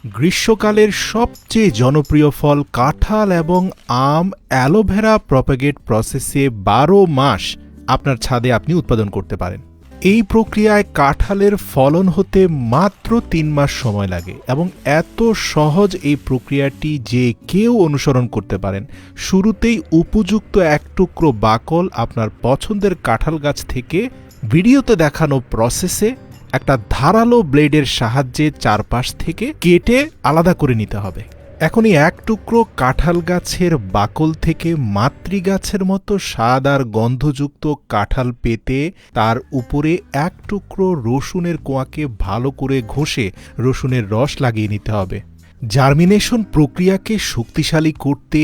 গ্রীষ্মকালের সবচেয়ে জনপ্রিয় ফল কাঁঠাল এবং আম অ্যালোভেরা প্রপাগেট প্রসেসে ১২ মাস আপনার ছাদে আপনি উৎপাদন করতে পারেন। এই প্রক্রিয়ায় কাঁঠালের ফলন হতে মাত্র ৩ মাস সময় লাগে এবং এত সহজ এই প্রক্রিয়াটি যে কেউ অনুসরণ করতে পারেন। শুরুতেই উপযুক্ত এক টুকরো বাকল আপনার পছন্দের কাঁঠাল গাছ থেকে ভিডিওতে দেখানো প্রসেসে একটা ধারালো ব্লেডের সাহায্যে চারপাশ থেকে কেটে আলাদা করে নিতে হবে। এখন এই এক টুকরো কাঁঠাল গাছের বাকল থেকে মাতৃগাছের মতো স্বাদ আর গন্ধযুক্ত কাঁঠাল পেতে তার উপরে এক টুকরো রসুনের কোয়াকে ভালো করে ঘষে রসুনের রস লাগিয়ে নিতে হবে। জার্মিনেশন প্রক্রিয়াকে শক্তিশালী করতে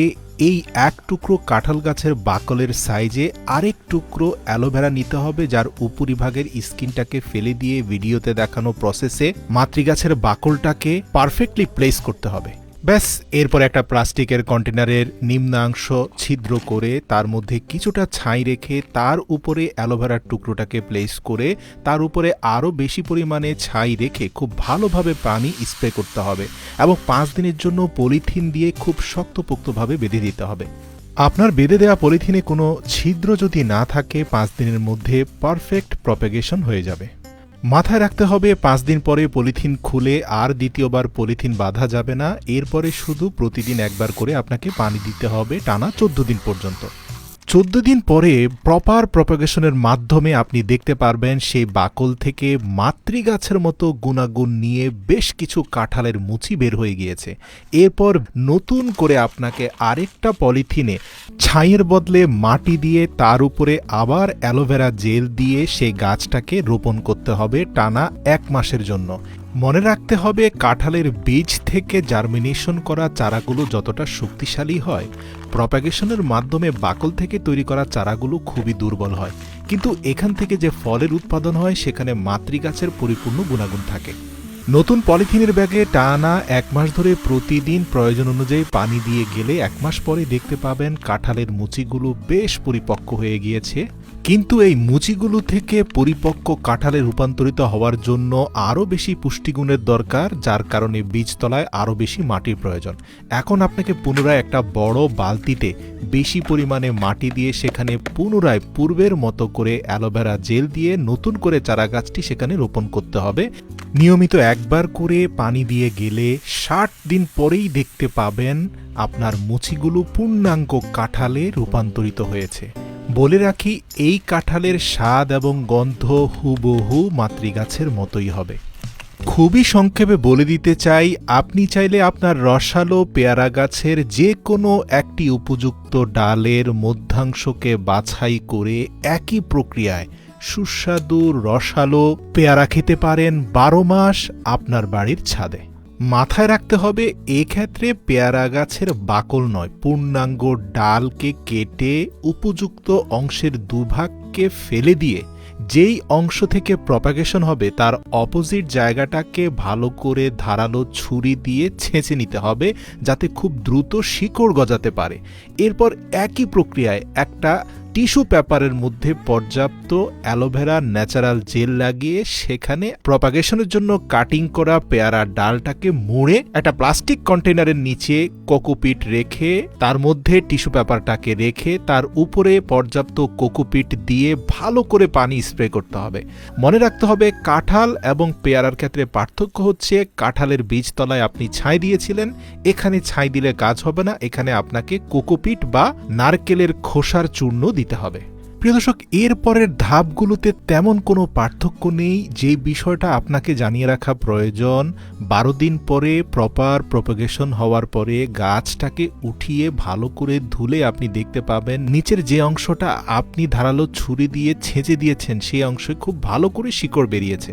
এই এক টুকরো কাঁঠাল গাছের বাকলের সাইজে আরেক টুকরো অ্যালোভেরা নিতে হবে, যার উপরিভাগের স্কিনটাকে ফেলে দিয়ে ভিডিওতে দেখানো প্রসেসে মাতৃগাছের বাকলটাকে পারফেক্টলি প্লেস করতে হবে। ব্যাস, এরপর একটা প্লাস্টিকের কন্টেনারের নিম্নাংশ ছিদ্র করে তার মধ্যে কিছুটা ছাই রেখে তার উপরে অ্যালোভেরার টুকরোটাকে প্লেস করে তার উপরে আরও বেশি পরিমাণে ছাই রেখে খুব ভালোভাবে পানি স্প্রে করতে হবে এবং ৫ দিনের জন্য পলিথিন দিয়ে খুব শক্তপোক্তভাবে বেঁধে দিতে হবে। আপনার বেঁধে দেওয়া পলিথিনে কোনো ছিদ্র যদি না থাকে ৫ দিনের মধ্যে পারফেক্ট প্রপাগেশন হয়ে যাবে। মাথায় রাখতে হবে ৫ দিন পরে পলিথিন খুলে আর দ্বিতীয়বার পলিথিন বাঁধা যাবে না। এরপরে শুধু প্রতিদিন একবার করে আপনাকে পানি দিতে হবে টানা ১৪ দিন পর্যন্ত। ১৪ দিন পরে প্রপার প্রপাগেশনের মাধ্যমে আপনি দেখতে পারবেন সেই বাকল থেকে মাতৃগাছের মতো গুণাগুণ নিয়ে বেশ কিছু কাঁঠালের মুচি বের হয়ে গিয়েছে। এরপর নতুন করে আপনাকে আরেকটা পলিথিনে ছাইয়ের বদলে মাটি দিয়ে তার উপরে আবার অ্যালোভেরা জেল দিয়ে সেই গাছটাকে রোপণ করতে হবে টানা ১ মাসের জন্য। মনে রাখতে হবে কাঁঠালের বীজ থেকে জার্মিনেশন করা চারাগুলো যতটা শক্তিশালী হয়, প্রপাগেশনের মাধ্যমে বাকল থেকে তৈরি করা চারাগুলো খুবই দুর্বল হয়, কিন্তু এখান থেকে যে ফলের উৎপাদন হয় সেখানে মাতৃগাছের পরিপূর্ণ গুণাগুণ থাকে। নতুন পলিথিনের ব্যাগে টানা ১ মাস ধরে প্রতিদিন প্রয়োজন অনুযায়ী পানি দিয়ে গেলে ১ মাস পরে দেখতে পাবেন কাঁঠালের মুচিগুলো বেশ পরিপক্ক হয়ে গিয়েছে। কিন্তু এই মুচিগুলো থেকে পরিপক্ক কাঁঠালে রূপান্তরিত হওয়ার জন্য আরও বেশি পুষ্টিগুণের দরকার, যার কারণে বীজতলায় আরও বেশি মাটির প্রয়োজন। এখন আপনাকে পুনরায় একটা বড় বালতিতে বেশি পরিমাণে মাটি দিয়ে সেখানে পুনরায় পূর্বের মতো করে অ্যালোভেরা জেল দিয়ে নতুন করে চারাগাছটি সেখানে রোপণ করতে হবে। নিয়মিত একবার করে পানি দিয়ে গেলে ৬০ দিন পরেই দেখতে পাবেন আপনার মুচিগুলো পূর্ণাঙ্গ কাঁঠালে রূপান্তরিত হয়েছে। বলে রাখি, এই কাঁঠালের স্বাদ এবং গন্ধ হুবহু মাতৃগাছের মতোই হবে। খুবই সংক্ষেপে বলে দিতে চাই, আপনি চাইলে আপনার রসালো পেয়ারা গাছের যে কোনো একটি উপযুক্ত ডালের মধ্যাংশকে বাছাই করে একই প্রক্রিয়ায় সুস্বাদু রসালো পেয়ারা খেতে পারেন ১২ মাস আপনার বাড়ির ছাদে। মাথায় রাখতে হবে, এক্ষেত্রে পেয়ারা গাছের বাকল নয়, পূর্ণাঙ্গ ডালকে কেটে উপযুক্ত অংশের দুভাগকে ফেলে দিয়ে যেই অংশ থেকে প্রপাগেশন হবে তার অপোজিট জায়গাটাকে ভালো করে ধারালো ছুরি দিয়ে ছেঁচে নিতে হবে, যাতে খুব দ্রুত শিকড় গজাতে পারে। এরপর একই প্রক্রিয়ায় একটা টিস্যু পেপারের মধ্যে পর্যাপ্ত অ্যালোভেরা ন্যাচারাল জেল লাগিয়ে সেখানে প্রপাগেশনের জন্য কাটিং করা পেয়ারা ডালটাকে মুড়ে একটা প্লাস্টিক কন্টেনারের নিচে কোকোপিট রেখে তার মধ্যে টিস্যু পেপারটাকে রেখে তার উপরে পর্যাপ্ত কোকোপিট দিয়ে ভালো করে পানি স্প্রে করতে হবে। মনে রাখতে হবে, কাঁঠাল এবং পেয়ারার ক্ষেত্রে পার্থক্য হচ্ছে কাঁঠালের বীজতলায় আপনি ছাই দিয়েছিলেন, এখানে ছাই দিলে কাজ হবে না, এখানে আপনাকে কোকোপিট বা নারকেলের খোসার চূর্ণ দিতে হবে। প্রিয় দর্শক, এর পরের ধাপগুলোতে তেমন কোনো পার্থক্য নেই। যে বিষয়টা আপনাকে জানিয়ে রাখা প্রয়োজন, ১২ দিন পরে প্রপার প্রপাগেশন হওয়ার পরে গাছটাকে উঠিয়ে ভালো করে ধুলে আপনি দেখতে পাবেন নিচের যে অংশটা আপনি ধারালো ছুরি দিয়ে ছেঁচে দিয়েছেন সেই অংশে খুব ভালো করে শিকড় বেরিয়েছে।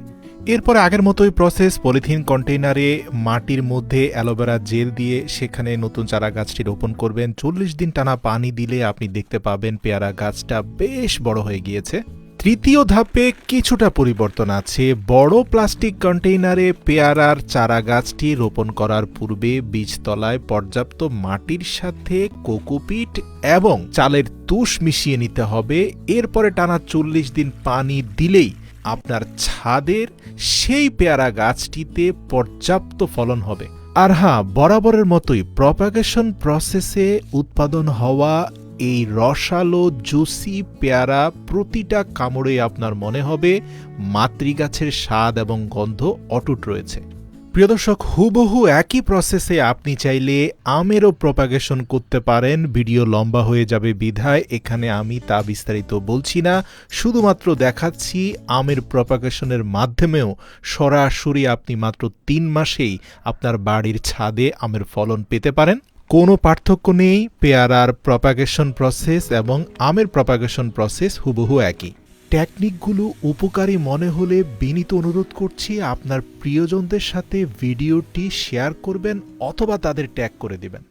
এরপরে আগের মতোই প্রসেস, পলিথিন কন্টেইনারে মাটির মধ্যে অ্যালোভেরা জেল দিয়ে সেখানে নতুন চারা গাছটি রোপণ করবেন। ৪০ দিন টানা পানি দিলে আপনি দেখতে পাবেন পেয়ারা গাছটা বেশ বড় হয়ে গিয়েছে। তৃতীয় ধাপে কিছুটা পরিবর্তন আছে। বড় প্লাস্টিক কন্টেইনারে পেয়ারার চারা গাছটি রোপণ করার পূর্বে বীজতলায় পর্যাপ্ত মাটির সাথে কোকোপিট এবং চালের তুষ মিশিয়ে নিতে হবে। এরপরে টানা ৪০ দিন পানি দিলেই আপনার ছাদের সেই পেয়ারা গাছটিতে পর্যাপ্ত ফলন হবে। আর হ্যাঁ, বরাবরের মতোই প্রপাগেশন প্রসেসে উৎপাদন হওয়া এই রসালো জুসি পেয়ারা প্রতিটা কামড়ে আপনার মনে হবে মাতৃগাছের স্বাদ এবং গন্ধ অটুট রয়েছে। প্রিয় দর্শক, হুবহু একই প্রসেসে আপনি চাইলে আমেরও প্রপাগেশন করতে পারেন। ভিডিও লম্বা হয়ে যাবে বিধায় এখানে আমি তা বিস্তারিত বলছি না, শুধুমাত্র দেখাচ্ছি আমের প্রপাগেশনের মাধ্যমেও সরাসরি আপনি মাত্র ৩ মাসেই আপনার বাড়ির ছাদে আমের ফলন পেতে পারেন। কোনো পার্থক্য নেই, পেয়ারার প্রপাগেশন প্রসেস এবং আমের প্রপাগেশন প্রসেস হুবহু একই। টেকনিকগুলো উপকারী মনে হলে বিনীত অনুরোধ করছি আপনার প্রিয়জনদের সাথে ভিডিওটি শেয়ার করবেন অথবা তাদের ট্যাগ করে দিবেন।